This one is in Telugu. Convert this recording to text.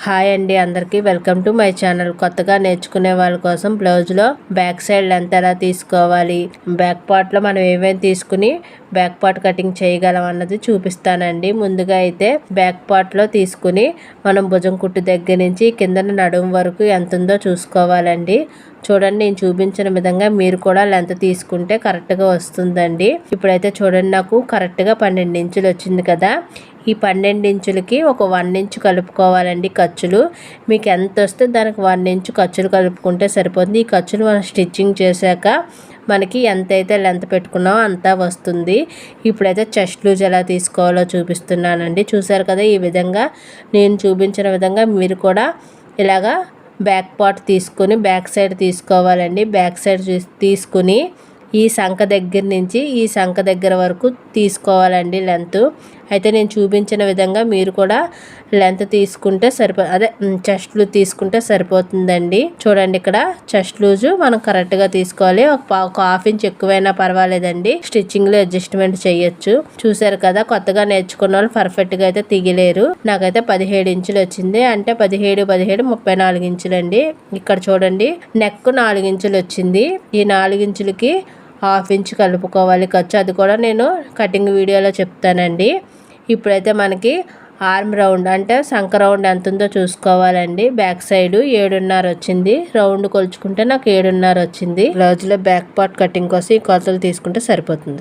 హాయ్ అండి, అందరికీ వెల్కమ్ టు మై ఛానల్. కొత్తగా నేర్చుకునే వాళ్ళ కోసం బ్లౌజ్లో బ్యాక్ సైడ్ లెంత్ ఎలా తీసుకోవాలి, బ్యాక్ పార్ట్లో మనం ఏమేమి తీసుకుని బ్యాక్ పార్ట్ కటింగ్ చేయగలం అన్నది చూపిస్తానండి. ముందుగా అయితే బ్యాక్ పార్ట్లో తీసుకుని మనం భుజం కుట్టు దగ్గర నుంచి కిందన నడుము వరకు ఎంత ఉందో చూసుకోవాలండి. చూడండి, నేను చూపించిన విధంగా మీరు కూడా లెంత్ తీసుకుంటే కరెక్ట్గా వస్తుందండి. ఇప్పుడైతే చూడండి, నాకు కరెక్ట్గా 12 ఇంచులు వచ్చింది కదా. ఈ 12 ఇంచులకి ఒక 1 ఇంచు కలుపుకోవాలండి ఖర్చులు. మీకు ఎంత వస్తే దానికి 1 ఇంచు ఖర్చులు కలుపుకుంటే సరిపోతుంది. ఈ ఖర్చులు మనం స్టిచ్చింగ్ చేశాక మనకి ఎంతైతే లెంత్ పెట్టుకున్నామో అంతా వస్తుంది. ఇప్పుడైతే చెస్ట్ లూజ్ ఎలా తీసుకోవాలో చూపిస్తున్నానండి. చూసారు కదా, ఈ విధంగా నేను చూపించిన విధంగా మీరు కూడా ఇలాగా బ్యాక్ పార్ట్ తీసుకుని బ్యాక్ సైడ్ తీసుకోవాలండి. బ్యాక్ సైడ్ తీసుకుని ఈ సంఖ దగ్గర నుంచి ఈ సంఖ దగ్గర వరకు తీసుకోవాలండి లెంత్. అయితే నేను చూపించిన విధంగా మీరు కూడా లెంత్ తీసుకుంటే చెస్ట్ లూజ్ తీసుకుంటే సరిపోతుందండి. చూడండి, ఇక్కడ చెస్ట్ లూజు మనం కరెక్ట్గా తీసుకోవాలి. ఒక హాఫ్ ఇంచ్ ఎక్కువైనా పర్వాలేదండి, స్టిచ్చింగ్లో అడ్జస్ట్మెంట్ చేయొచ్చు. చూసారు కదా, కొత్తగా నేర్చుకున్న వాళ్ళు పర్ఫెక్ట్గా అయితే తీయలేరు. నాకైతే 17 ఇంచులు వచ్చింది, అంటే 17, 34 ఇంచులండి. ఇక్కడ చూడండి, నెక్ 4 ఇంచులు వచ్చింది. ఈ 4 ఇంచులకి హాఫ్ ఇంచ్ కలుపుకోవాలి ఖర్చు. అది కూడా నేను కటింగ్ వీడియోలో చెప్తానండి. ఇప్పుడైతే మనకి ఆర్మ్ రౌండ్ అంటే సంఖ రౌండ్ ఎంత ఉందో చూసుకోవాలండి. బ్యాక్ సైడ్ 7.5 వచ్చింది. రౌండ్ కొలుచుకుంటే నాకు 7.5 వచ్చింది. బ్లౌజ్లో బ్యాక్ పార్ట్ కటింగ్ కోసం ఈ కొలతలు తీసుకుంటే సరిపోతుంది.